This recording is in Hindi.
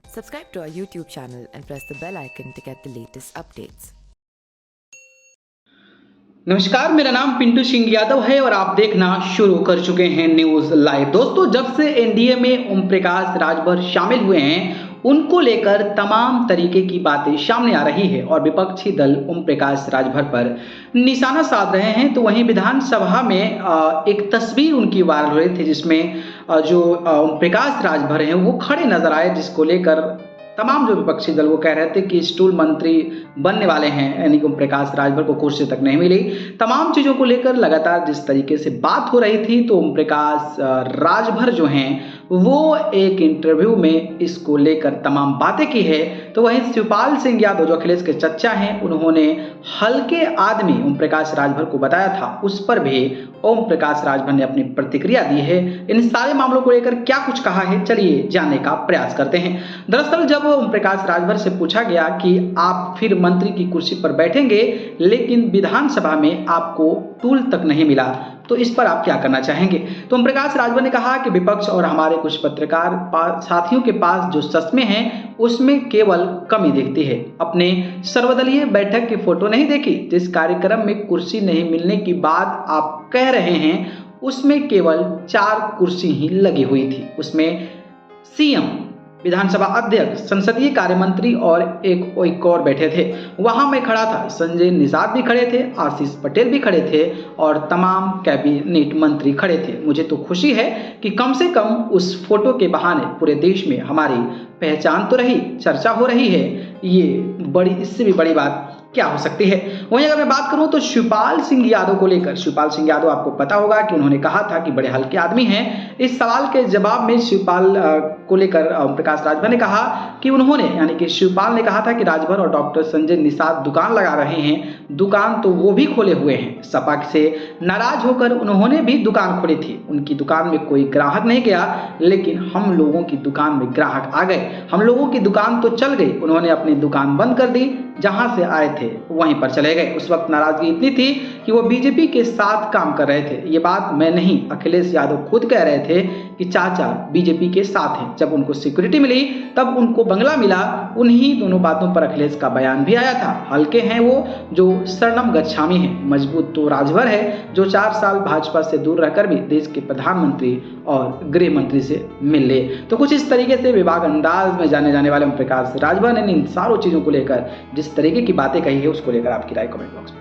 Subscribe to our YouTube channel and press the bell icon to get the latest updates. नमस्कार, मेरा नाम पिंटू सिंह यादव है और आप देखना शुरू कर चुके हैं न्यूज लाइव। दोस्तों, जब से एनडीए में ओम प्रकाश राजभर शामिल हुए हैं, उनको लेकर तमाम तरीके की बातें सामने आ रही है और विपक्षी दल ओम प्रकाश राजभर पर निशाना साध रहे हैं। तो वहीं विधानसभा में एक तस्वीर उनकी वायरल हो रही थी, जिसमें जो ओम प्रकाश राजभर हैं वो खड़े नजर आए, जिसको लेकर तमाम जो विपक्षी दल वो कह रहे थे कि स्टूल मंत्री बनने वाले हैं, यानी कि ओम प्रकाश राजभर को कुर्सी तक नहीं मिली। तमाम चीज़ों को लेकर लगातार जिस तरीके से बात हो रही थी, तो ओम प्रकाश राजभर जो हैं वो एक इंटरव्यू में इसको लेकर तमाम बातें की है। तो वहीं शिवपाल सिंह यादव जो अखिलेश के चच्चा हैं, उन्होंने हल्के आदमी ओम प्रकाश राजभर को बताया था, उस पर भी ओम प्रकाश राजभर ने अपनी प्रतिक्रिया दी है। इन सारे मामलों को लेकर क्या कुछ कहा है, चलिए जानने का प्रयास करते हैं। दरअसल जब ओम प्रकाश राजभर से पूछा गया कि आप फिर मंत्री की कुर्सी पर बैठेंगे, लेकिन विधानसभा में आपको टूल तक नहीं मिला, तो इस पर आप क्या करना चाहेंगे? तो ओम प्रकाश राजभर ने कहा कि विपक्ष और हमारे कुछ पत्रकार साथियों के पास जो चश्मे हैं उसमें केवल कमी दिखती है। अपने सर्वदलीय बैठक की फोटो नहीं देखी, जिस कार्यक्रम में कुर्सी नहीं मिलने की बात आप कह रहे हैं उसमें केवल 4 कुर्सी ही लगी हुई थी। उसमें सीएम, विधानसभा अध्यक्ष, संसदीय कार्य मंत्री और एक और बैठे थे। वहां मैं खड़ा था, संजय निषाद भी खड़े थे, आशीष पटेल भी खड़े थे और तमाम कैबिनेट मंत्री खड़े थे। मुझे तो खुशी है कि कम से कम उस फोटो के बहाने पूरे देश में हमारी पहचान तो रही, चर्चा हो रही है। ये इससे भी बड़ी बात क्या हो सकती है। वहीं अगर मैं बात करूं तो शिवपाल सिंह यादव को लेकर, शिवपाल सिंह यादव आपको पता होगा कि उन्होंने कहा था कि बड़े हल्के आदमी हैं। इस सवाल के जवाब में शिवपाल को लेकर ओम प्रकाश राजभर ने कहा कि उन्होंने, यानी कि शिवपाल ने कहा था कि राजभर और डॉक्टर संजय निषाद दुकान लगा रहे हैं। दुकान तो वो भी खोले हुए हैं। सपा से नाराज होकर उन्होंने भी दुकान खोली थी। उनकी दुकान में कोई ग्राहक नहीं गया, लेकिन हम लोगों की दुकान में ग्राहक आ गए। हम लोगों की दुकान तो चल गई, उन्होंने अपनी दुकान बंद कर दी, जहां से आए थे वहीं पर चले गए। उस वक्त नाराजगी इतनी थी कि वो बीजेपी के साथ काम कर रहे थे। ये बात मैं नहीं, अखिलेश यादव खुद कह रहे थे कि चाचा बीजेपी के साथ हैं। जब उनको सिक्योरिटी मिली, तब उनको बंगला मिला। उन्हीं दोनों बातों पर अखिलेश का बयान भी आया था। हल्के हैं वो जो शरणम गच्छामी हैं, मजबूत तो राजभर है जो 4 साल भाजपा से दूर रहकर भी देश के प्रधानमंत्री और गृह मंत्री से मिल ले। तो कुछ इस तरीके से विभाग अंदाज में जाने वाले ओम प्रकाश राजभर ने इन सारों चीजों को लेकर जिस तरीके की बातें कही है, उसको लेकर आपकी राय कमेंट बॉक्स में